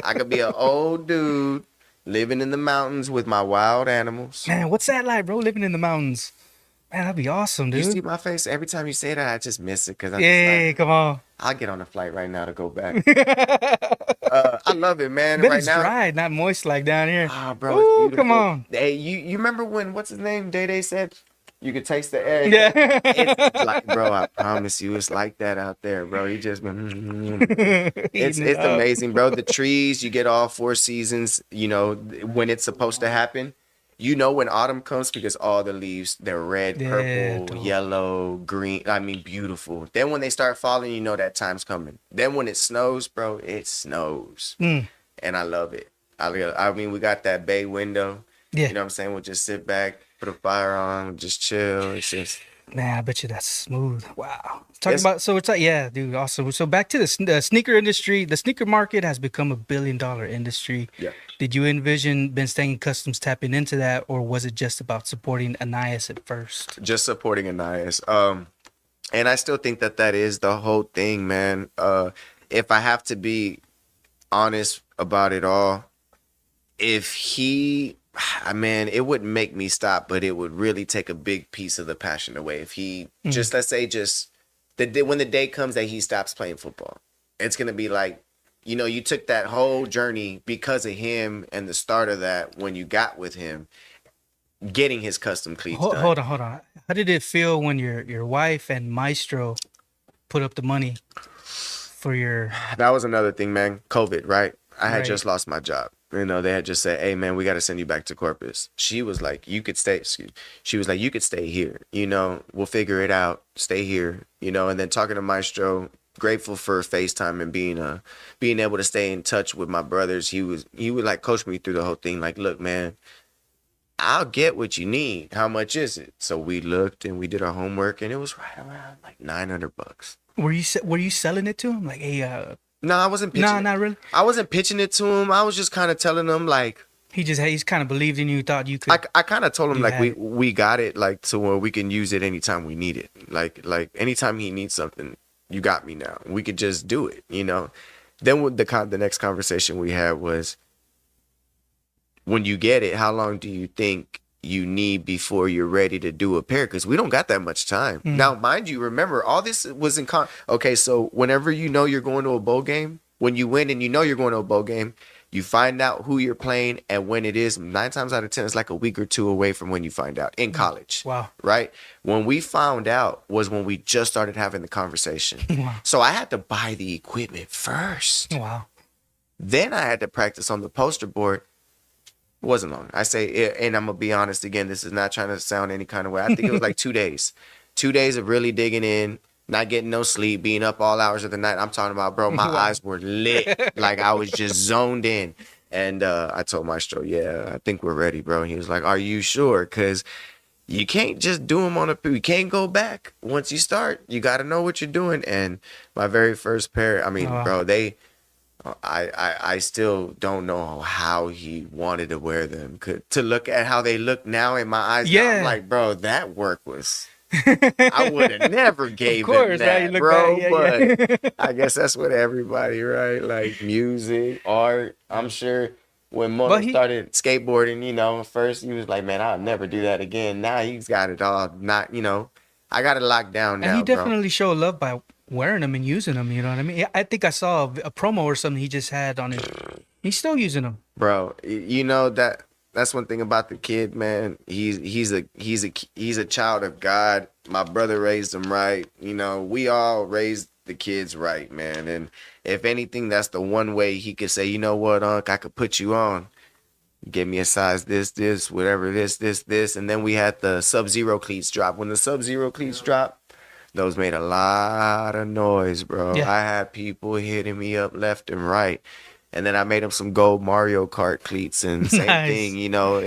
I could be an old dude living in the mountains with my wild animals. Man, what's that like, bro? Living in the mountains. Man, that'd be awesome, You see dude. my face every time you say that. I just miss it because I'm just Yeah, like, come on. I'll get on a flight right now to go back. I love it, man. Bet Right it's now, dry, not moist like down here. bro, it's Ooh, come beautiful. on. Hey, you remember when what's his name? Day said you could taste the air. It's Yeah. like, bro, I promise you, it's like that out there, bro. He just it's Eating it up. amazing, bro. The trees, you get all four seasons. You know when it's supposed to happen. You know when autumn comes because all the leaves, they're red, Yeah, purple, dope. yellow, green. I mean, beautiful. Then when they start falling, you know that time's coming. Then when it snows, bro, it snows. Mm, And I love it. I mean, we got that bay window. yeah. You know what I'm saying? We'll just sit back, put a fire on, just chill. It's just, Man, I bet you that's smooth. Wow. Talking it's, about, so it's like, yeah, dude, awesome. So back to the sneaker industry. The sneaker market has become a billion-dollar industry. yeah. Did you envision Been Stangin Customs tapping into that, or was it just about supporting Anais at first? Just supporting Anais. And I still think that is the whole thing, man. If I have to be honest about it all, if he, man, it wouldn't make me stop, but it would really take a big piece of the passion away. If he just, let's say, just when the day comes that he stops playing football, it's gonna be like, you know, you took that whole journey because of him and the start of that when you got with him, getting his custom cleats done. Hold on. How did it feel when your wife and Maestro put up the money for your? That was another thing, man. COVID, right? I had Right. just lost my job. You know, they had just said, "Hey, man, we got to send you back to Corpus." She was like, "You could stay." She was like, "You could stay here. You know, we'll figure it out. Stay here." You know, and then talking to Maestro, grateful for FaceTime and being able to stay in touch with my brothers. He would like coach me through the whole thing. Like, look, man, I'll get what you need. How much is it? So we looked and we did our homework, and it was right around like $900. Were you selling it to him? Like, hey, No, I wasn't pitching nah, it. not really. I wasn't pitching it to him. I was just kind of telling him like, He's kind of believed in you, thought you could. I kind of told him You like had it. we got it, like to where we can use it anytime we need it. Like anytime he needs something, you got me now. We could just do it, you know. Then with the next conversation we had was, when you get it, how long do you think you need before you're ready to do a pair? Because we don't got that much time. Now, mind you, remember, all this was in okay, so whenever you know you're going to a bowl game, when you win and you know you're going to a bowl game, you find out who you're playing and when it is. 9 times out of 10, it's like a week or two away from when you find out in college. Wow. Right? When we found out was when we just started having the conversation. Wow. So I had to buy the equipment first. Wow. Then I had to practice on the poster board. It wasn't long. I say, and I'm going to be honest again, this is not trying to sound any kind of way. I think it was like 2 days. 2 days of really digging in, not getting no sleep, being up all hours of the night. I'm talking about, bro, my eyes were lit. Like I was just zoned in. And I told Maestro, yeah, I think we're ready, bro. And he was like, are you sure? Because you can't just do them you can't go back. Once you start, you got to know what you're doing. And my very first pair, I mean, bro, I still don't know how he wanted to wear them. To look at how they look now in my eyes, now, I'm like, bro, that work was. I would have never gave him that, bro. But I guess that's what everybody, right? Like music, art. I'm sure when Mono started skateboarding, you know, first he was like, man, I'll never do that again. Now he's got it all. Not, you know, I got it locked down now. And he definitely showed love by wearing them and using them. You know what I mean? I think I saw a promo or something he just had on it. He's still using them, bro. You know that's one thing about the kid, man. He's a child of God. My brother raised him right. You know, we all raised the kids right, man. And if anything, that's the one way he could say, you know what, Unc, I could put you on. Give me a size this, whatever, this. And then we had the Sub-Zero cleats drop. When the Sub-Zero cleats drop, those made a lot of noise, bro. Yeah. I had people hitting me up left and right. And then I made him some gold Mario Kart cleats and same thing, you know.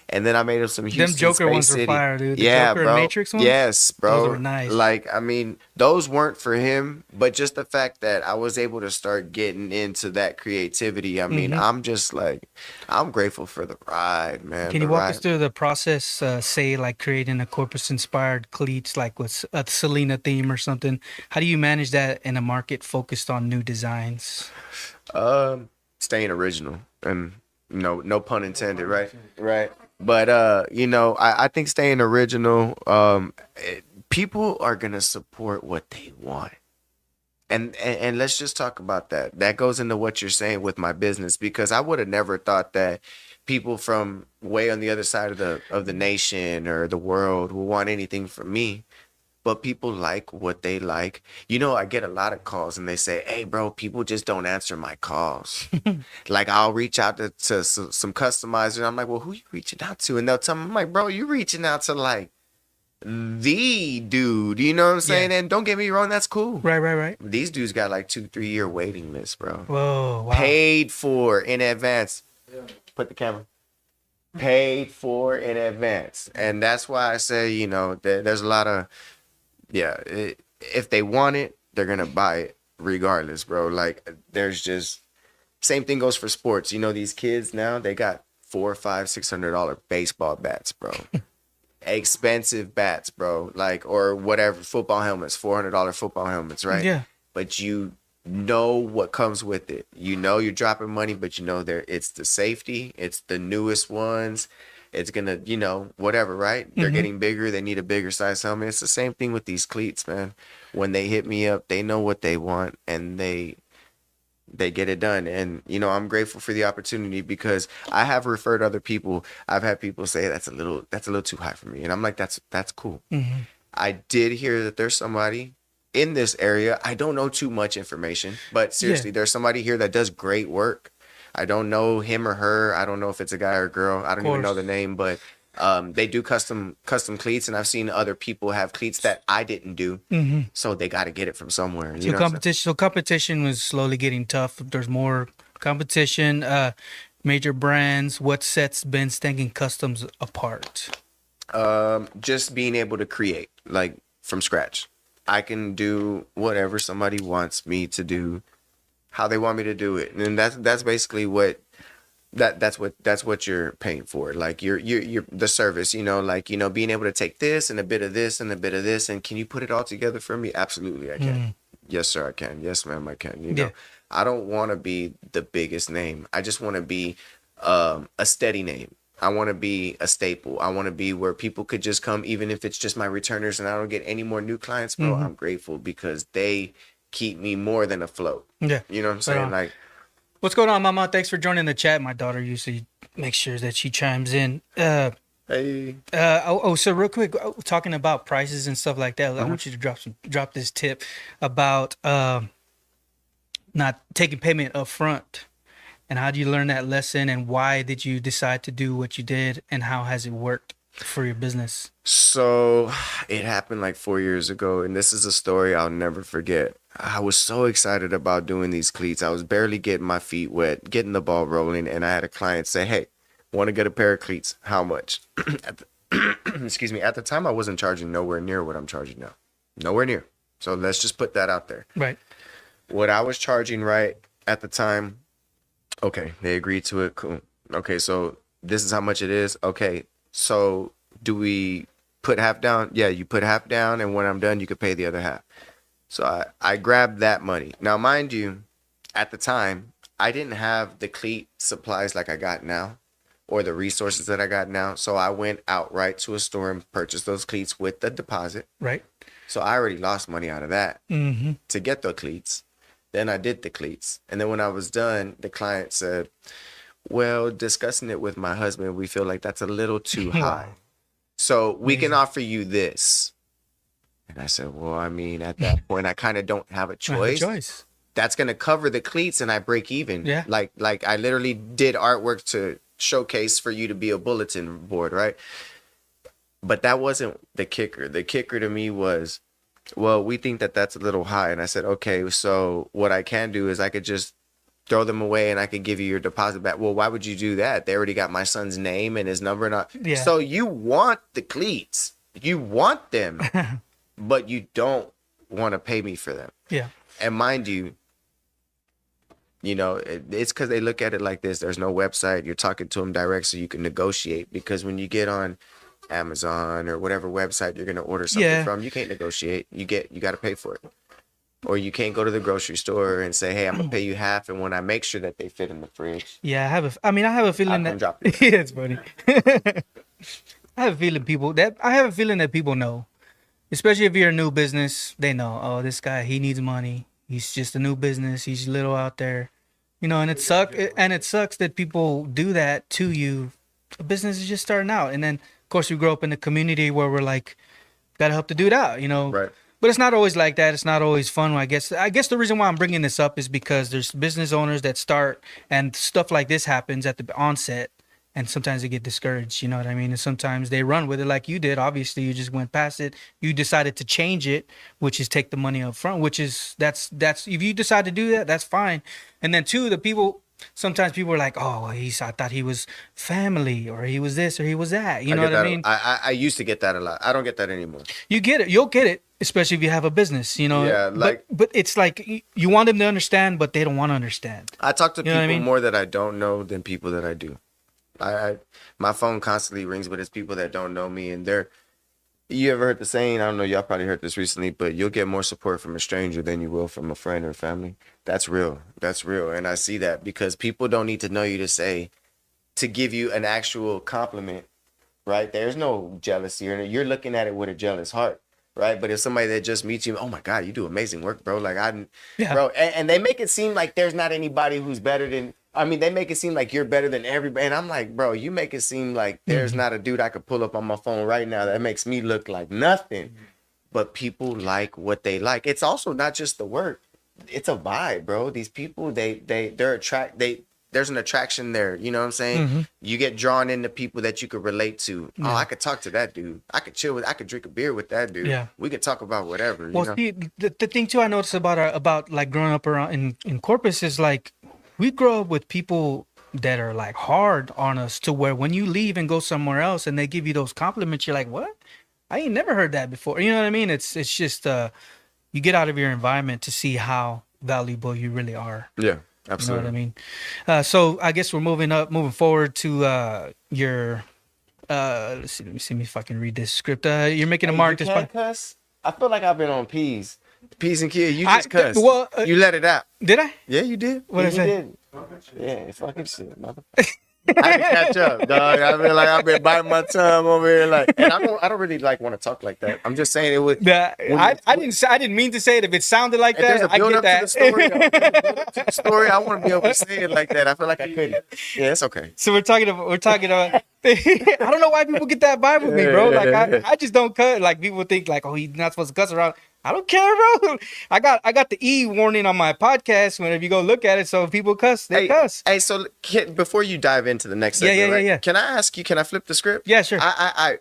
And then I made him some Houston Them Joker Space ones City. were fire, dude. The yeah, Joker bro. and Matrix ones? Yes, bro. Those were nice. Like, I mean, those weren't for him, but just the fact that I was able to start getting into that creativity. I mean, I'm just like, I'm grateful for the ride, man. Can you walk us through the process, say like creating a Corpus-inspired cleats, like with a Selena theme or something? How do you manage that in a market focused on new designs? staying original, and no pun intended, right? Right. But I think staying original, people are gonna support what they want. And let's just talk about that. That goes into what you're saying with my business, because I would have never thought that people from way on the other side of the nation or the world will want anything from me. But people like what they like. I get a lot of calls and they say, "Hey, bro, people just don't answer my calls." Like, I'll reach out to some customizers. I'm like, "Well, who you reaching out to?" And they'll tell me, I'm like, "Bro, you reaching out to like the dude." You know what I'm saying? Yeah. And don't get me wrong, that's cool. Right. These dudes got like 2-3 year waiting list, bro. Whoa, wow. Paid for in advance. Put the camera. Paid for in advance. And that's why I say, there's a lot of, if they want it, they're going to buy it regardless, bro. Like, there's just, same thing goes for sports. These kids now, they got $400, $500, $600 baseball bats, bro. Expensive bats, bro. Like, or whatever, football helmets, $400 football helmets, right? Yeah. But you know what comes with it. You're dropping money, but it's the safety, it's the newest ones. It's gonna, whatever, right? They're getting bigger. They need a bigger size helmet. It's the same thing with these cleats, man. When they hit me up, they know what they want, and they get it done. And I'm grateful for the opportunity, because I have referred other people. I've had people say that's a little too high for me, and I'm like, that's cool. I did hear that there's somebody in this area. I don't know too much information, but seriously, there's somebody here that does great work. I don't know him or her. I don't know if it's a guy or a girl. I don't even know the name, but they do custom cleats, and I've seen other people have cleats that I didn't do. So they got to get it from somewhere. So competition was slowly getting tough. There's more competition. Major brands. What sets Been Stangin Customs apart? Just being able to create, like, from scratch. I can do whatever somebody wants me to do, how they want me to do it, and that's basically what that's what you're paying for. Like, you're the service, like, being able to take this and a bit of this and a bit of this, and can you put it all together for me? Absolutely, I can. Yes, sir, I can. Yes, ma'am, I can. I don't want to be the biggest name. I just want to be a steady name. I want to be a staple. I want to be where people could just come, even if it's just my returners and I don't get any more new clients, bro. I'm grateful, because they keep me more than afloat. Yeah. You know what I'm saying? Like, what's going on, Mama? Thanks for joining the chat. My daughter usually makes sure that she chimes in. hey. So real quick, talking about prices and stuff like that, I want you to drop this tip about not taking payment up front. And how do you learn that lesson, and why did you decide to do what you did, and how has it worked for your business? So it happened like 4 years ago, and this is a story I'll never forget. I was so excited about doing these cleats. I was barely getting my feet wet, getting the ball rolling, and I had a client say, "Hey, want to get a pair of cleats? How much?" Excuse me. At the time, I wasn't charging nowhere near what I'm charging now. Nowhere near. So let's just put that out there. Right. What I was charging right at the time, okay, they agreed to it. Cool. Okay, so this is how much it is. Okay, so do we put half down? Yeah, you put half down, and when I'm done, you could pay the other half. So I grabbed that money. Now, mind you, at the time, I didn't have the cleat supplies like I got now, or the resources that I got now. So I went outright to a store and purchased those cleats with the deposit. Right. So I already lost money out of that to get the cleats. Then I did the cleats. And then when I was done, the client said, "Well, discussing it with my husband, we feel like that's a little too high. So we can offer you this." And I said, "Well, I mean, at that point, I kind of don't have a choice. That's going to cover the cleats and I break even." Yeah. Like I literally did artwork to showcase for you to be a bulletin board, right? But that wasn't the kicker. The kicker to me was, "Well, we think that that's a little high." And I said, "Okay, so what I can do is I could just throw them away and I could give you your deposit back." "Well, why would you do that? They already got my son's name and his number." Yeah. So you want the cleats. You want them, but you don't want to pay me for them. Yeah. And mind you, it's because they look at it like this. There's no website. You're talking to them direct so you can negotiate. Because when you get on Amazon or whatever website you're going to order something from, you can't negotiate. You got to pay for it. Or you can't go to the grocery store and say, hey, I'm gonna pay you half, and when I make sure that they fit in the fridge, Yeah, I mean, I have a I'll feeling come that. drop it. Yeah, it's funny. I have a feeling that people know, especially if you're a new business, they know. Oh, this guy, he needs money. He's just a new business. He's little out there, and it sucks that people do that to you. A business is just starting out, and then of course we grow up in a community where we're like, gotta help the dude out. Right. But it's not always like that. It's not always fun. I guess the reason why I'm bringing this up is because there's business owners that start and stuff like this happens at the onset, and sometimes they get discouraged. You know what I mean? And sometimes they run with it like you did. Obviously, you just went past it. You decided to change it, which is take the money up front. Which is that's if you decide to do that, that's fine. And then two, the people. Sometimes people are like, "Oh, well, I thought he was family, or he was this, or he was that." You know what I mean? I used to get that a lot. I don't get that anymore. You get it. You'll get it, especially if you have a business. Yeah, but it's like you want them to understand, but they don't want to understand. I talk to You know what people I mean? more that I don't know than people that I do. My phone constantly rings, but it's people that don't know me, and they're. You ever heard the saying? I don't know. Y'all probably heard this recently, but you'll get more support from a stranger than you will from a friend or family. That's real. That's real, and I see that because people don't need to know you to give you an actual compliment, right? There's no jealousy, or you're looking at it with a jealous heart, right? But if somebody that just meets you, oh my God, you do amazing work, bro. Like Yeah. bro, and they make it seem like there's not anybody who's better than. I mean, they make it seem like you're better than everybody. And I'm like, bro, you make it seem like there's not a dude I could pull up on my phone right now that makes me look like nothing. But people like what they like. It's also not just the work. It's a vibe, bro. These people, there's an attraction there. You know what I'm saying? You get drawn into people that you could relate to. Oh, I could talk to that dude. I could drink a beer with that dude. Yeah. We could talk about whatever. Well, see, the thing too I noticed about like growing up around in Corpus is like we grow up with people that are like hard on us to where when you leave and go somewhere else and they give you those compliments, you're like, what? I ain't never heard that before. You know what I mean? It's just you get out of your environment to see how valuable you really are. Yeah, absolutely. You know what I mean? So I guess we're moving forward to your. Let me see if I can read this script. You're making a mark. You This can't cuss? I feel like I've been on P's and Q. You just cussed. well, you let it out. did I? Yeah, you did. What yeah, did I say? Did. Yeah, fucking shit, mother. I didn't catch up, dog. I feel like I've been biting my tongue over here, like, and I don't really like want to talk like that. I'm just saying it would. I didn't mean to say it. If it sounded like If there's that, a I build get up that. to the story, I want to be able to say it like that. I feel like I couldn't. Yeah, it's okay. So we're talking about. I don't know why people get that vibe with me, bro. Like I just don't cut. Like people think like, oh, he's not supposed to cuss around. I don't care, bro. I got the E warning on my podcast whenever you go look at it. So if people cuss, they cuss. Hey, so before you dive into the next segment, yeah. Can I ask you? Can I flip the script? Yeah, sure. I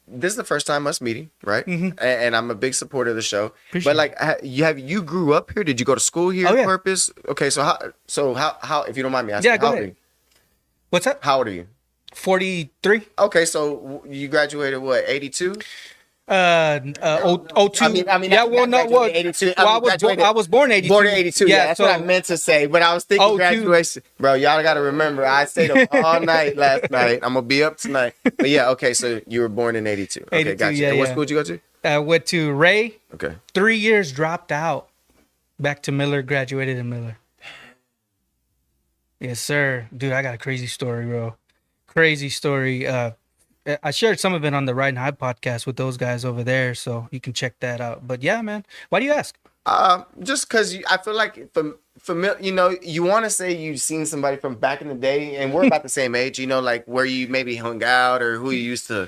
this is the first time us meeting, right? And I'm a big supporter of the show. Appreciate but like, you grew up here? Did you go to school here? Oh, yeah. Purpose? Okay, so how if you don't mind me asking, Yeah, go how ahead. old are you? What's up? How old are you? 43. Okay, so you graduated what? 82? 02. I mean, yeah, well, no, what? 82. Well, I was born 82. Born in 82. Yeah, that's so, what I meant to say. But I was thinking 02. graduation. Bro, y'all got to remember, I stayed up all night last night. I'm going to be up tonight. But yeah, okay, so you were born in 82. Okay, 82, gotcha. yeah, And what yeah. school did you go to? Went to Ray. Okay. 3 years, dropped out. Back to Miller, graduated in Miller. Yes, sir. Dude, I got a crazy story, bro. Crazy story. I shared some of it on the Ride and High podcast with those guys over there, so you can check that out. But yeah, man. Why do you ask? Just because I feel like you want to say you've seen somebody from back in the day, and we're about the same age, like where you maybe hung out or who you used to.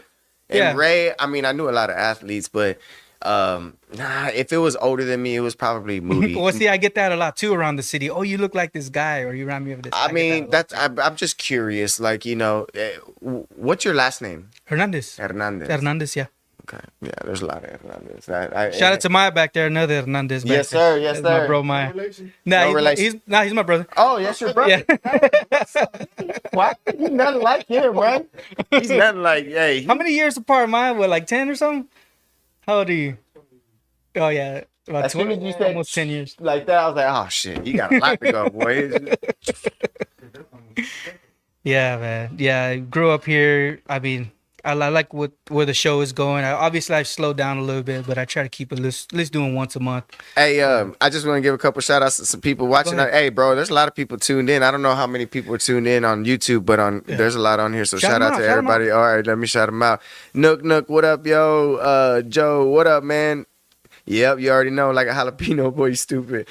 And Yeah. Ray, I mean, I knew a lot of athletes, but if it was older than me, it was probably Moody. Well, see, I get that a lot too around the city. Oh, you look like this guy, or you remind me of this. I get mean, that a lot. I'm just curious, like, what's your last name? Hernandez. Hernandez. Yeah. Okay. Yeah, there's a lot of Hernandez. Shout out to Maya back there, another Hernandez. Back Yes, there. sir. Yes, That's my sir. bro, Maya. No relation. He's my brother. Oh, yes, your brother. Yeah. What? He's nothing like him, right? He's nothing like, hey. How many years apart, Maya? What, like 10 or something? How old are you? Oh yeah, about As soon 20, as you said almost 10 years. like that, I was like, oh shit, you got a lot to go, boy. Yeah, man. Yeah, I grew up here. I mean, I like where the show is going. Obviously, I've slowed down a little bit, but I try to keep it at least doing once a month. Hey, I just want to give a couple shout outs to some people watching. Hey, bro, there's a lot of people tuned in. I don't know how many people are tuned in on YouTube, but there's a lot on here. So shout out to everybody. All right, let me shout them out. Nook, what up, yo? Joe, what up, man? Yep, you already know, like a jalapeno boy, you stupid.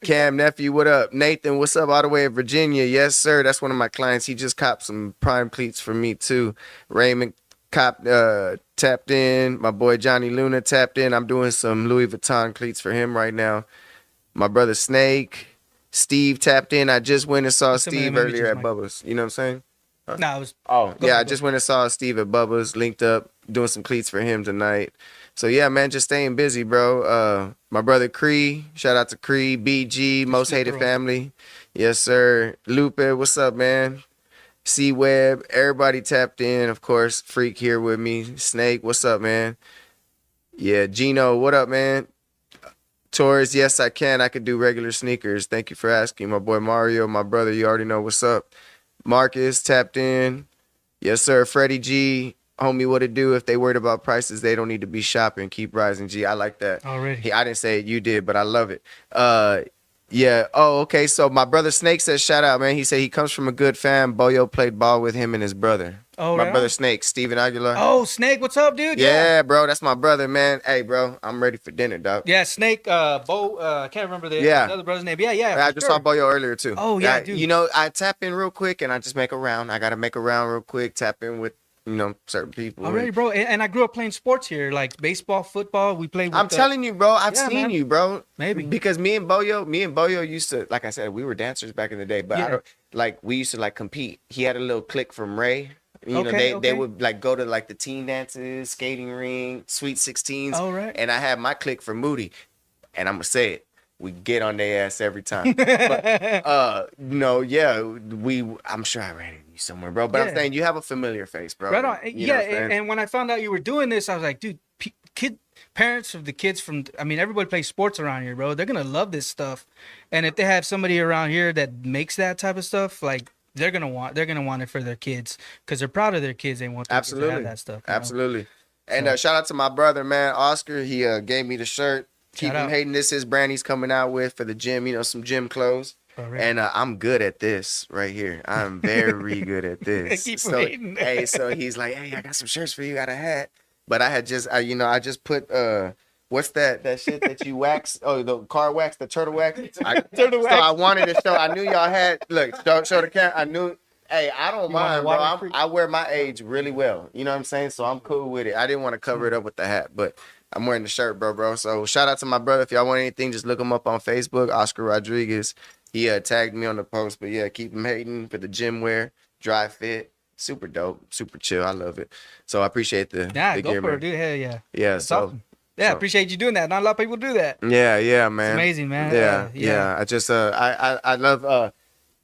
Cam nephew, what up? Nathan, what's up? All the way in Virginia. Yes, sir. That's one of my clients. He just copped some prime cleats for me too. Raymond tapped in. My boy Johnny Luna tapped in. I'm doing some Louis Vuitton cleats for him right now. My brother Snake, Steve tapped in. I just went and saw Steve earlier at Bubba's. You know what I'm saying? Huh? No, I was. I just went and saw Steve at Bubba's. Linked up, doing some cleats for him tonight. So yeah, man, just staying busy, bro. My brother Cree, shout out to Cree, BG, Most Hated Family. Yes, sir. Lupe, what's up, man? C-Web, everybody tapped in, of course. Freak here with me. Snake, what's up, man? Yeah, Gino, what up, man? Taurus, yes, I can. I could do regular sneakers. Thank you for asking. My boy Mario, my brother, you already know what's up. Marcus tapped in. Yes, sir. Freddie G, homie, what it do? If they worried about prices, they don't need to be shopping. Keep rising, G. I like that. Already. I didn't say it, you did, but I love it. Yeah. Oh, okay. So my brother Snake says shout out, man. He said he comes from a good fam. Boyo played ball with him and his brother. Oh, my brother Snake, Steven Aguilar. Oh, Snake, what's up, dude? Yeah, bro, that's my brother, man. Hey, bro, I'm ready for dinner, dog. Yeah, Snake, Bo, I can't remember the other brother's name. Yeah. I just saw Boyo earlier too. Oh yeah, dude. You know, I tap in real quick and I just make a round. I gotta make a round real quick. Tap in with certain people. Already, bro. And I grew up playing sports here, like baseball, football. We played. I'm telling you, bro. I've seen you, bro. Maybe because me and Boyo used to, like I said, we were dancers back in the day. But we used to like compete. He had a little clique from Ray. They would like go to like the teen dances, skating ring, Sweet 16s. Oh, right. And I had my clique for Moody, and I'm gonna say it. We get on their ass every time. But, I'm sure I ran into you somewhere, bro. But I'm saying you have a familiar face, bro. Right on. And when I found out you were doing this, I was like, dude, parents of the kids everybody plays sports around here, bro. They're gonna love this stuff. And if they have somebody around here that makes that type of stuff, like they're gonna want it for their kids because they're proud of their kids. They want them to have that stuff. Absolutely. And shout out to my brother, man, Oscar. He gave me the shirt. Keep him hating. This is brand he's coming out with for the gym, some gym clothes. Right. And I'm good at this right here. I'm very good at this. Keep hating. So he's like, hey, I got some shirts for you. Got a hat. But I had just, I just put, what's that shit that you wax? Oh, the car wax, the turtle wax. Turtle wax. So I wanted to show. I knew y'all had. Look, show the camera. I knew. Hey, I don't mind, bro. I wear my age really well. You know what I'm saying? So I'm cool with it. I didn't want to cover it up with the hat, but I'm wearing the shirt, bro. So shout out to my brother. If y'all want anything, just look him up on Facebook, Oscar Rodriguez. He tagged me on the post, but yeah, keep him hating for the gym wear, dry fit, super dope, super chill. I love it. So I appreciate the go gear, for man. it, dude. Hell yeah. Yeah, that's awesome. Yeah, appreciate you doing that. Not a lot of people do that. Yeah, man. It's amazing, man. Yeah. I just I love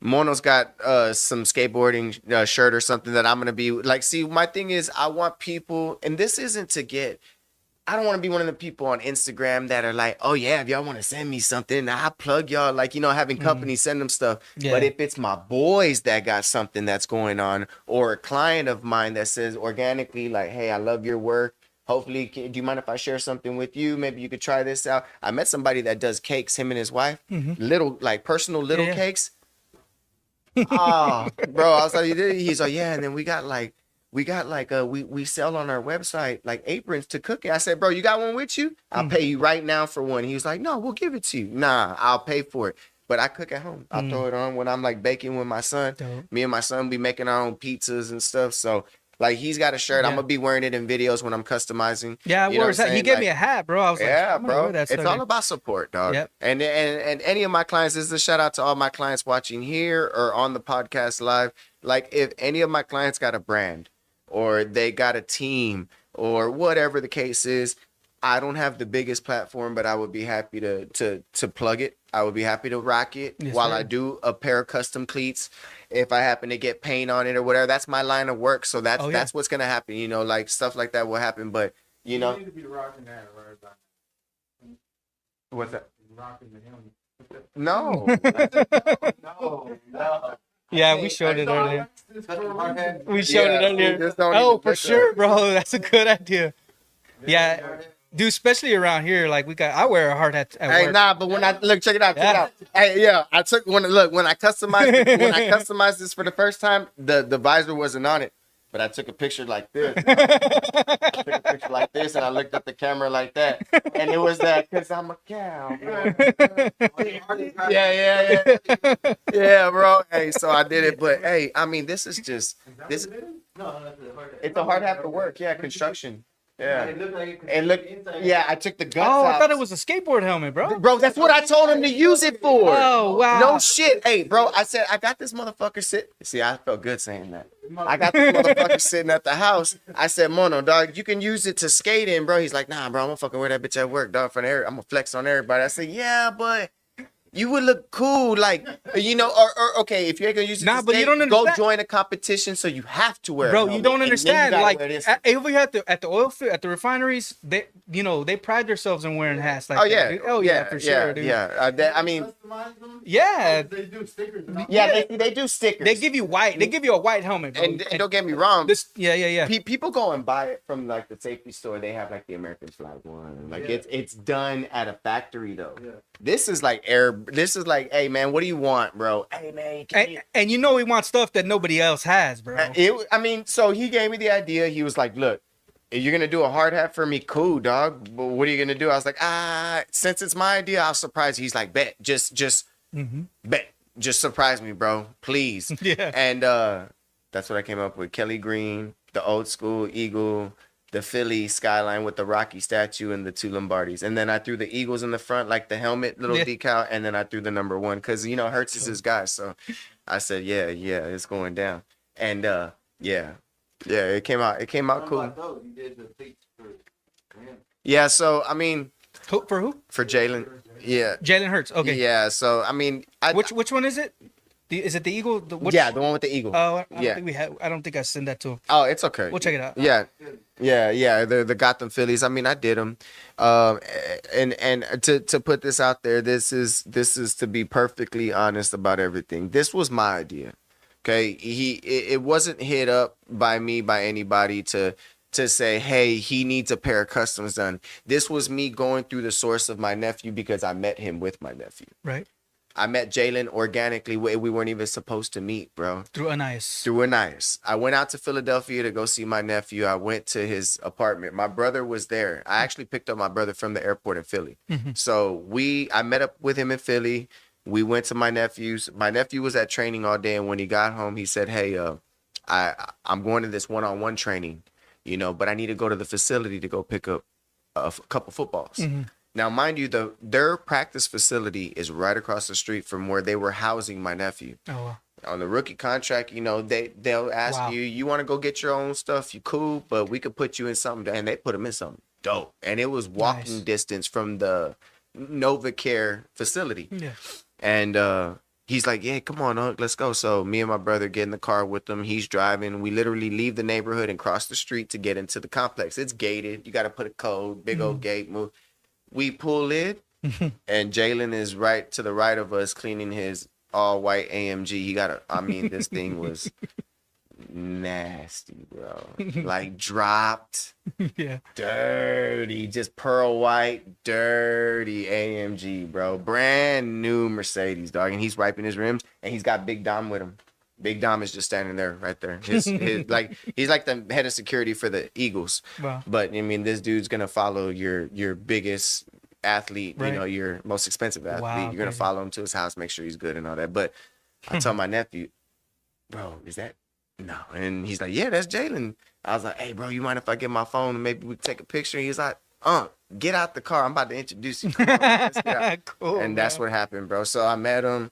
Mono's got some skateboarding shirt or something that I'm gonna be like. See, my thing is I want people, and this isn't to get. I don't want to be one of the people on Instagram that are like, oh yeah, if y'all want to send me something, I'll plug y'all. Like, having companies send them stuff. Yeah. But if it's my boys that got something that's going on, or a client of mine that says organically, like, hey, I love your work. Hopefully, do you mind if I share something with you? Maybe you could try this out. I met somebody that does cakes, him and his wife, little, like personal little cakes. Oh, bro, I was like, he's like, yeah. And then we got like, we sell on our website like aprons to cook it. I said, bro, you got one with you? I'll pay you right now for one. He was like, no, we'll give it to you. Nah, I'll pay for it. But I cook at home. I'll throw it on when I'm like baking with my son. Dope. Me and my son be making our own pizzas and stuff. So like he's got a shirt. I'm gonna be wearing it in videos when I'm customizing. Yeah, he gave me a hat, bro. I was like, bro. It's all about support, dog. Yep. And any of my clients, this is a shout out to all my clients watching here or on the podcast live. Like if any of my clients got a brand, or they got a team, or whatever the case is, I don't have the biggest platform, but I would be happy to plug it. I would be happy to rock it while I do a pair of custom cleats. If I happen to get paint on it or whatever, that's my line of work. So that's what's gonna happen. Like stuff like that will happen. But you need to be rocking that, right? What's that? Rocking the helmet. No. No. Yeah, we showed it earlier. We showed it earlier. Oh, for sure, bro. That's a good idea. Yeah, dude, especially around here, like I wear a hard hat at Hey, work. nah, but when I look, check it out, check it out. Hey, yeah, I took when I customized this for the first time, the visor wasn't on it, but I took a picture like this. I took a picture like this, and I looked at the camera like that, and it was that because I'm a cow. Yeah, bro. Hey, so I did it, but hey, I mean, this. It's a hard hat for work. Yeah, construction. Yeah. And look, yeah, I took the guts Oh, I out. thought it was a skateboard helmet, bro. Bro, that's what I told him to use it for. Oh, wow. No shit. Hey, bro, I said, I got this motherfucker See, I felt good saying that. I got this motherfucker sitting at the house. I said, Mono, dog, you can use it to skate in, bro. He's like, nah, bro, I'm gonna fucking wear that bitch at work, dog, I'm gonna flex on everybody. I said, yeah, but you would look cool, like, or okay, if you're gonna use it to but skate, you don't go understand. join a competition so you have to wear it. Bro, you don't understand. Like over here at the oil field, at the refineries, they pride themselves in wearing hats. Like yeah, for sure, dude. Yeah, I mean, yeah, They do stickers. yeah, they do stickers. they give you white. They give you a white helmet, bro. And don't get me wrong. Yeah. People go and buy it from like the safety store. They have like the American flag one. Like it's done at a factory though. Yeah. This is like This is like, hey man, what do you want, bro? Hey man, And we want stuff that nobody else has, bro. So he gave me the idea. He was like, look, if you're gonna do a hard hat for me, cool, dog. But what are you gonna do? I was like, since it's my idea, I'll surprise you. He's like, bet, just bet, just surprise me, bro, please. Yeah. And that's what I came up with. Kelly Green, the old school eagle, the Philly skyline with the Rocky statue and the two Lombardis. And then I threw the Eagles in the front, like the helmet, little decal. And then I threw the number 1 because, Hertz is his guy. So I said, yeah, it's going down. And it came out cool. You did the cleats for him. Yeah, so, I mean. For who? For Jalen. Yeah. Jalen Hurts. Okay. Yeah, so, I mean. Which one is it? Is it the Eagle? The one with the eagle. Oh, I don't think I sent that to him. Oh, it's okay. We'll check it out. Yeah. The Gotham Phillies. I mean, I did them. And to put this out there, this is to be perfectly honest about everything. This was my idea. Okay, it wasn't hit up by me by anybody to say, hey, he needs a pair of customs done. This was me going through the source of my nephew because I met him with my nephew. Right. I met Jalen organically. We weren't even supposed to meet, bro. Through Anais. I went out to Philadelphia to go see my nephew. I went to his apartment. My brother was there. I actually picked up my brother from the airport in Philly. Mm-hmm. So I met up with him in Philly. We went to my nephew's. My nephew was at training all day, and when he got home, he said, hey, I'm going to this one-on-one training, but I need to go to the facility to go pick up a couple footballs. Mm-hmm. Now, mind you, their practice facility is right across the street from where they were housing my nephew. Oh, wow. On the rookie contract, they'll ask you want to go get your own stuff, you cool, but we could put you in something, and they put him in something dope. And it was walking distance from the NovaCare facility. Yeah. And he's like, yeah, come on, Unc, let's go. So me and my brother get in the car with him. He's driving. We literally leave the neighborhood and cross the street to get into the complex. It's gated. You got to put a code, big old gate, move. We pull in, and Jalen is right to the right of us cleaning his all-white AMG. This thing was nasty, bro. Like, dropped, dirty, just pearl white, dirty AMG, bro. Brand new Mercedes, dog. And he's wiping his rims, and he's got Big Dom with him. Big Dom is just standing there right there. He's like the head of security for the Eagles. Wow. But this dude's gonna follow your biggest athlete, right. Your most expensive athlete. Wow, You're gonna follow him to his house, make sure he's good and all that. But I told my nephew, bro, is that no? And he's like, yeah, that's Jalen. I was like, hey, bro, you mind if I get my phone and maybe we take a picture? And he's like, get out the car. I'm about to introduce you. Come on, let's get out. Cool, and that's what happened, bro. So I met him.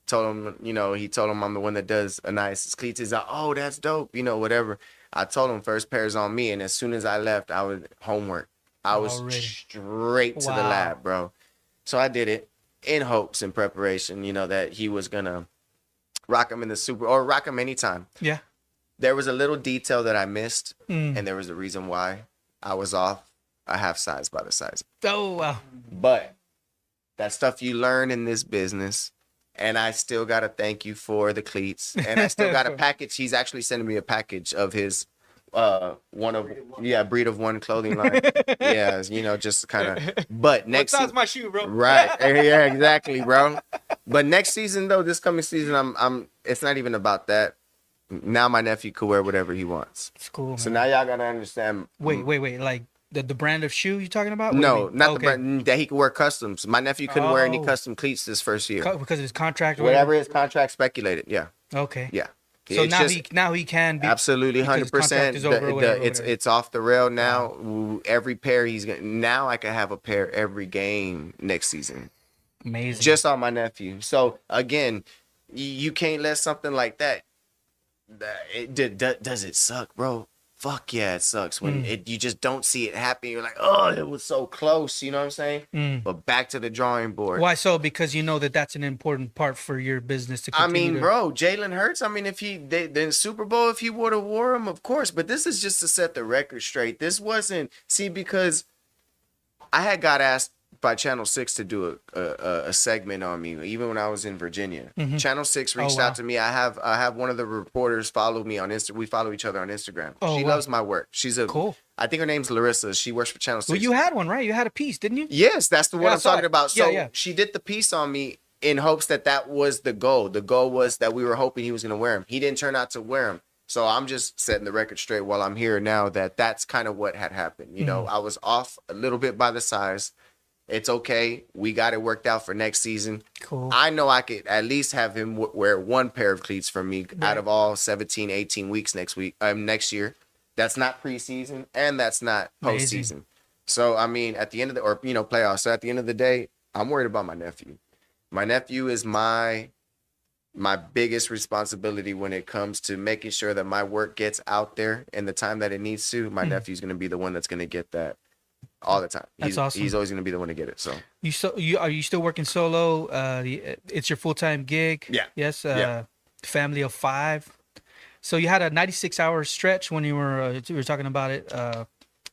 Told him, he told him I'm the one that does Anais' cleats. He's like, oh, that's dope, whatever. I told him first pair's on me, and as soon as I left, I was homework. I was straight to the lab, bro. So I did it in hopes and preparation, that he was gonna rock him in the Super or rock him anytime. Yeah. There was a little detail that I missed, and there was a reason why I was off a half size by the size. Oh wow. But that stuff you learn in this business. and I still got to thank you for the cleats, and I still got a package. He's actually sending me a package of his breed of one clothing line. Yeah, just kind of. But next What size my shoe, bro? right, yeah, exactly, bro. But next season though, this coming season, I'm. It's not even about that. Now my nephew could wear whatever he wants. It's cool, man. So now y'all gotta understand. Wait. Like the brand of shoe you talking about? What do you No, mean? not Okay. the brand that he could wear customs. My nephew couldn't wear any Oh. custom cleats this first year. Because of his contract or Whatever his contract speculated. Yeah, Okay. yeah. So It's just- now he can be absolutely because his 100%. contract is over or whatever, It's whatever. it's off the rail now. Every pair he's gonna now I can have a pair every game next season. amazing. Just on my nephew. So again, you can't let something like that. Does it suck, bro? Fuck yeah, it sucks when you just don't see it happen. You're like, oh, it was so close. You know what I'm saying? But back to the drawing board. Why so? Because you know that's an important part for your business to I continue. mean, bro, Jalen Hurts. I mean, if then Super Bowl, if he would have wore him, of course. But this is just to set the record straight. This wasn't because I had got asked by Channel 6 to do a segment on me, even when I was in Virginia. Channel 6 reached out to me. I have one of the reporters follow me on Instagram. We follow each other on Instagram. Oh, She wow. loves my work. She's a Cool. I think her name's Larissa. She works for Channel 6. Well, you had one, right? You had a piece, didn't you? Yes, that's the one Yeah, I I'm saw talking it. about. So Yeah. she did the piece on me in hopes that was the goal. The goal was that we were hoping he was going to wear him. He didn't turn out to wear him. So I'm just setting the record straight while I'm here now that's kind of what had happened. You know, I was off a little bit by the size. It's okay. We got it worked out for next season. Cool. I know I could at least have him wear one pair of cleats from me out of all 17, 18 weeks next year. That's not preseason and that's not Amazing. postseason. So, I mean, at the end of playoffs. So at the end of the day, I'm worried about my nephew. My nephew is my biggest responsibility when it comes to making sure that my work gets out there in the time that it needs to. My nephew's going to be the one that's going to get that all the time. That's awesome. He's always going to be the one to get it. So Are you still working solo? It's your full-time gig. Yeah. Yes. Yeah. Family of 5. So you had a 96-hour stretch when you were talking about it.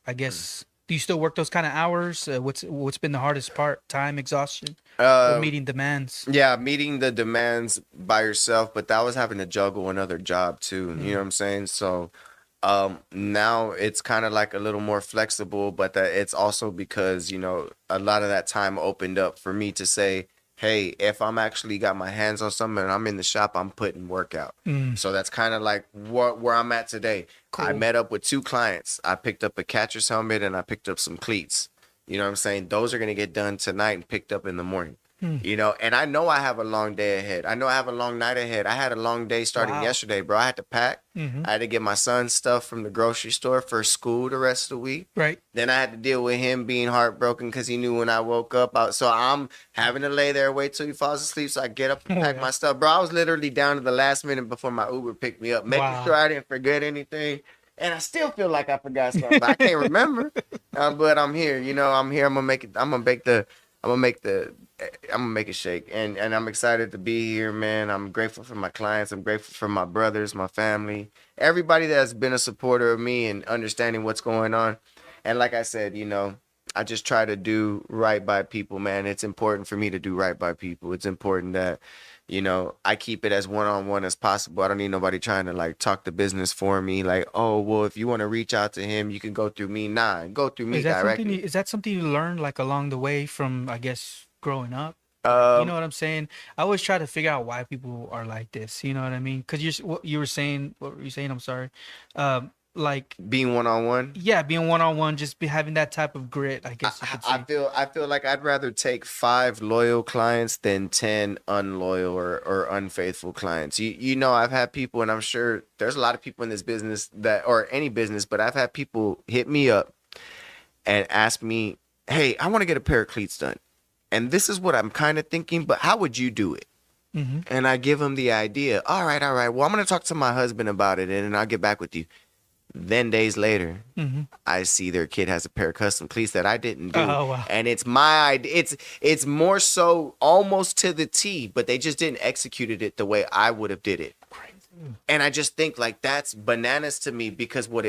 I guess. Do you still work those kind of hours? What's been the hardest part? Time exhaustion or meeting demands? yeah, meeting the demands by yourself, but that was having to juggle another job too. You know what I'm saying? So now it's kind of like a little more flexible, but it's also because, a lot of that time opened up for me to say, hey, if I'm actually got my hands on something and I'm in the shop, I'm putting work out. So that's kind of like where I'm at today. Cool. I met up with 2 clients. I picked up a catcher's helmet and I picked up some cleats. You know what I'm saying? Those are going to get done tonight and picked up in the morning. And I know I have a long day ahead. I know I have a long night ahead. I had a long day starting yesterday, bro. I had to pack. I had to get my son stuff from the grocery store for school the rest of the week. Right. Then I had to deal with him being heartbroken because he knew when I woke up. So I'm having to lay there, wait till he falls asleep so I get up and pack my stuff. Bro, I was literally down to the last minute before my Uber picked me up, making sure I didn't forget anything. And I still feel like I forgot something. I can't remember. But I'm here. I'm here. I'm gonna make it shake. And I'm excited to be here, man. I'm grateful for my clients. I'm grateful for my brothers, my family, everybody that has been a supporter of me and understanding what's going on. And like I said, I just try to do right by people, man. It's important for me to do right by people. It's important that, I keep it as one-on-one as possible. I don't need nobody trying to like talk the business for me. Like, oh, well, if you want to reach out to him, you can go through me. Nah, go through me directly. Is that something you learned like along the way from, I guess, growing up? You know what I'm saying? I always try to figure out why people are like this. You know what I mean? Because what were you saying? I'm sorry. Like being one-on-one. Yeah, being one-on-one, just having that type of grit. I guess you could say. I feel like I'd rather take 5 loyal clients than 10 unloyal or unfaithful clients. I've had people, and I'm sure there's a lot of people in this business or any business, but I've had people hit me up and ask me, hey, I want to get a pair of cleats done. And this is what I'm kind of thinking, but how would you do it? And I give them the idea. All right. Well, I'm going to talk to my husband about it, and then I'll get back with you. Then days later, I see their kid has a pair of custom cleats that I didn't do. Oh, wow. And it's my idea. It's more so almost to the T, but they just didn't execute it the way I would have did it. And I just think like that's bananas to me, because what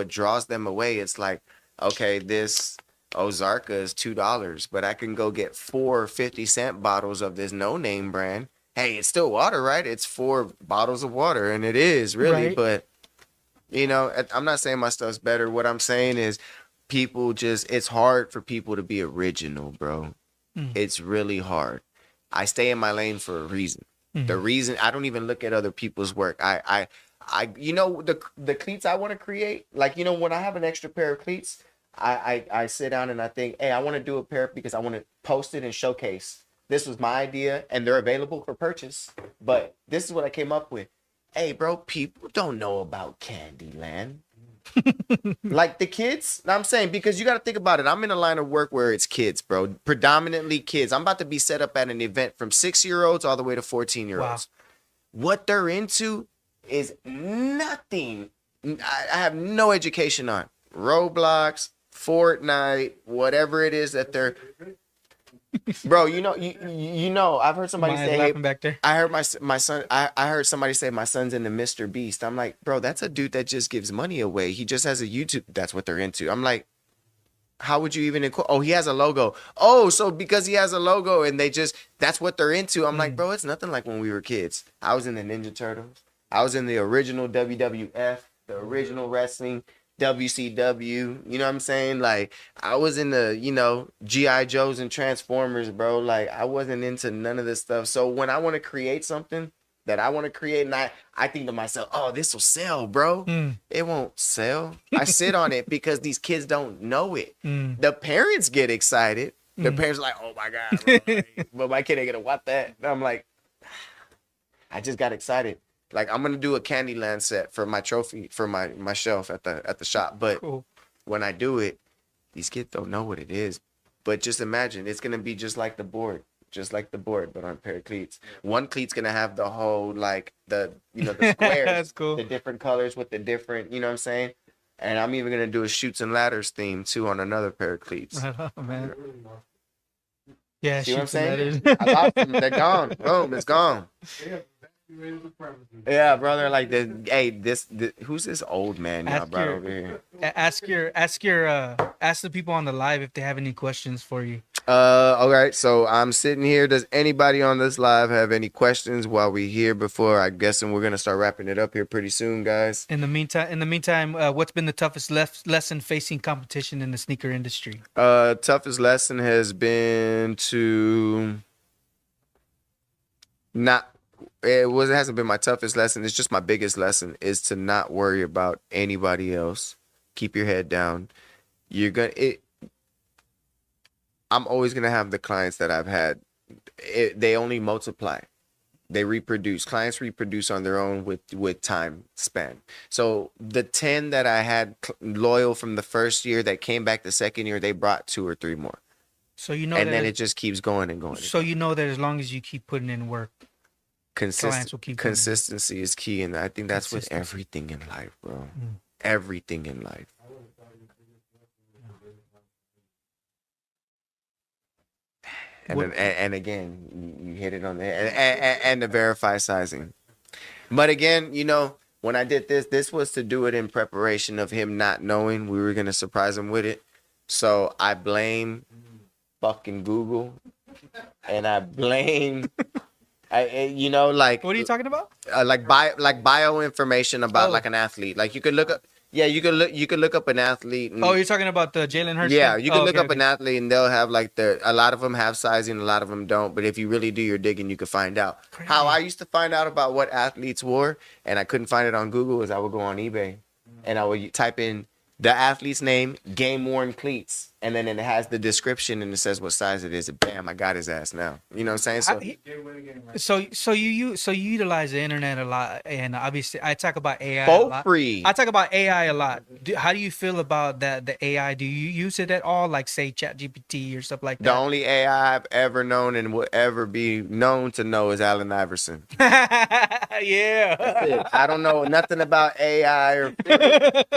draws them away, it's like, okay, this Ozarka is $2, but I can go get 4 50-cent bottles of this no-name brand hey, it's still water, right? It's 4 bottles of water, and it is really, Right. but you know, I'm not saying my stuff's better. What I'm saying is people just, it's hard for people to be original, bro. It's really hard. I stay in my lane for a reason. The reason I don't even look at other people's work. You know, the cleats I want to create, like, you know, when I have an extra pair of cleats, I sit down and I think, hey, I want to do a pair because I want to post it and showcase. This was my idea and they're available for purchase. But this is what I came up with. Hey, bro, people don't know about Candyland. Like the kids, I'm saying, because you got to think about it. I'm in a line of work where it's kids, bro, predominantly kids. I'm about to be set up at an event from 6-year-olds all the way to 14-year-olds. Wow. What they're into is nothing. I have no education on Roblox, Fortnite, whatever it is that they're. Bro, you know, I've heard somebody say, hey, back there. I heard my son, I heard somebody say my son's into Mr. Beast. I'm like, bro, that's a dude that just gives money away. He just has a YouTube. That's what they're into. I'm like, how would you even oh, he has a logo. Oh, so because he has a logo and that's what they're into. I'm like, bro, it's nothing like when we were kids. I was in the Ninja Turtles. I was in the original WWF, the original wrestling. WCW, you know what I'm saying? Like, I was in the, you know, G.I. Joes and Transformers, bro. Like, I wasn't into none of this stuff. So when I want to create something that I want to create, and I think to myself, oh, this will sell, bro. It won't sell. I sit on it because these kids don't know it. The parents get excited. The parents are like, oh my God, bro. But my kid ain't gonna want that. And I'm like, I just got excited. Like, I'm gonna do a Candyland set for my trophy, for my shelf at the shop. But when I do it, these kids don't know what it is. But just imagine, it's gonna be just like the board, but on a pair of cleats. One cleat's gonna have the whole, like, the squares, That's cool. the different colors with the different, you know what I'm saying? And I'm even gonna do a Chutes and Ladders theme too on another pair of cleats. Oh, man. Yeah, See what I'm Chutes and saying? Ladders. I lost them. They're gone. Boom, it's gong. Yeah, brother. Like who's this old man y'all brought over here? Ask the people on the live if they have any questions for you. All right. So I'm sitting here. Does anybody on this live have any questions while we're here? Before I guessing we're gonna start wrapping it up here pretty soon, guys. In the meantime, what's been the toughest lesson facing competition in the sneaker industry? Toughest lesson has been to not. It hasn't been my toughest lesson. It's just my biggest lesson is to not worry about anybody else. Keep your head down. I'm always gonna have the clients that I've had. They only multiply. They reproduce. Clients reproduce on their own with time span. So the 10 that I had loyal from the first year that came back the second year, they brought 2 or 3 more. So you know, and then it just keeps going and going. So you know that as long as you keep putting in work. Consistency is key, and I think that's with everything in life, bro. Everything in life. And again, you hit it on the head, and the verify sizing. But again, you know, when I did this was to do it in preparation of him not knowing we were gonna surprise him with it. So I blame fucking Google, and I blame. You know, like, what are you talking about? Like bio information about like an athlete. Like you could look up, you could look up an athlete. And, you're talking about the Jalen Hurts. Yeah, you can look up an athlete and they'll have like a lot of them have sizing, a lot of them don't. But if you really do your digging, you can find out. Crazy. How I used to find out about what athletes wore, and I couldn't find it on Google, is I would go on eBay and I would type in the athlete's name, game worn cleats, and then it has the description and it says what size it is. And bam, I got his ass now. You know what I'm saying? So you utilize the internet a lot, and obviously I talk about AI for a lot. Free. I talk about AI a lot. How do you feel about that? The AI? Do you use it at all? Like say ChatGPT or stuff like that? The only AI I've ever known and will ever be known to know is Allen Iverson. Yeah. That's it. I don't know nothing about AI or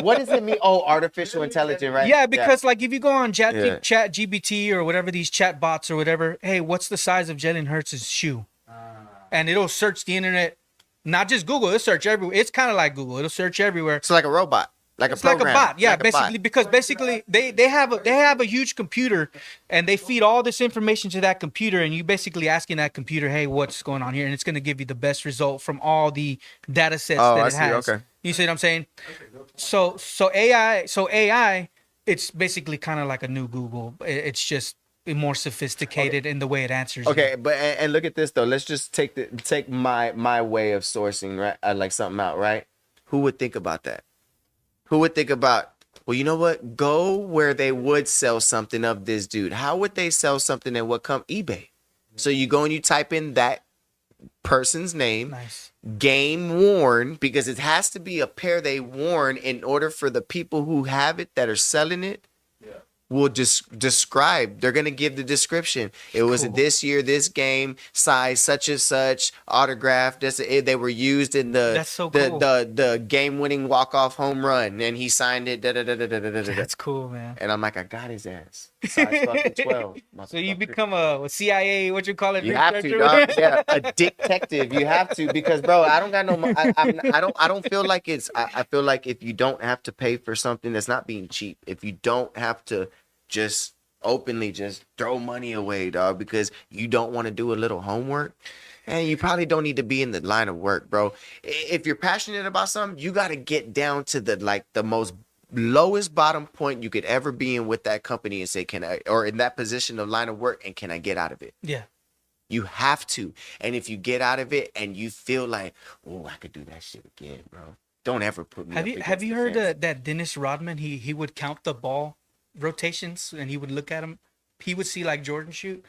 what does it mean? Oh, artificial intelligence, right? Yeah, because like if you go on ChatGPT or whatever, these chat bots or whatever, hey, what's the size of Jalen Hurts' shoe? And it'll search the internet, not just Google. It'll search everywhere. It's kind of like Google. It'll search everywhere. It's like a robot. Like It's a like a program. bot, yeah. Like a Basically, bot. because basically they have a huge computer, and they feed all this information to that computer, and you basically asking that computer, "Hey, what's going on here?" And it's going to give you the best result from all the data sets Oh, that I it see. has. Okay. You see what I'm saying? So AI, it's basically kind of like a new Google. It's just more sophisticated in the way it answers. Okay, you. but and look at this though. Let's just take my way of sourcing, right? Like something out, right? Who would think about that? Who would think about, well, you know what? Go where they would sell something of this dude. How would they sell something and what come eBay? So you go and you type in that person's name, Nice. game worn, because it has to be a pair they worn in order for the people who have it that are selling it will just describe. They're gonna give the description. It was Cool. this year, this game, size such and such, autograph. They were used in the That's so cool. the game winning walk off home run, and he signed it. That's cool, man. And I'm like, I got his ass. Size fucking 12. So you motherfucker. become a CIA, what you call it? You have to, dog. Yeah, a detective. You have to, because, bro, I don't got no. I don't feel like it's. I feel like if you don't have to pay for something that's not being cheap, if you don't have to just openly just throw money away, dog, because you don't want to do a little homework, and you probably don't need to be in the line of work, bro. If you're passionate about something, you got to get down to the most lowest bottom point you could ever be in with that company and say, can I, or in that position of line of work, and can I get out of it? Yeah. You have to. And if you get out of it and you feel like, oh, I could do that shit again, bro, don't ever put me. Have you heard that Dennis Rodman? He would count the ball rotations, and he would look at them. He would see like Jordan shoot,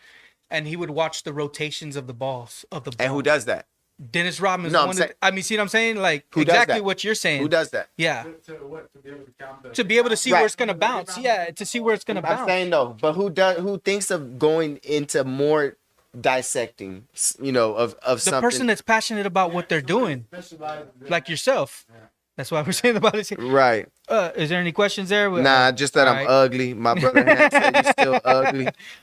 and he would watch the rotations of the balls of the ball. And who does that? Dennis Rodman's No, I'm one. saying- I mean, see what I'm saying? Like Who does exactly that? what you're saying. Who does that? Yeah. To what? To be able to count the. To be able to see Right. where it's gonna bounce. Yeah. To see where it's gonna I'm bounce. saying though, but who thinks of going into more dissecting, of The something? person that's passionate about what they're doing, Specialized in like yourself. That's why we're saying about it. Right. Is there any questions there? Nah, just that I'm Alright. ugly. My brother Hank said you're still ugly.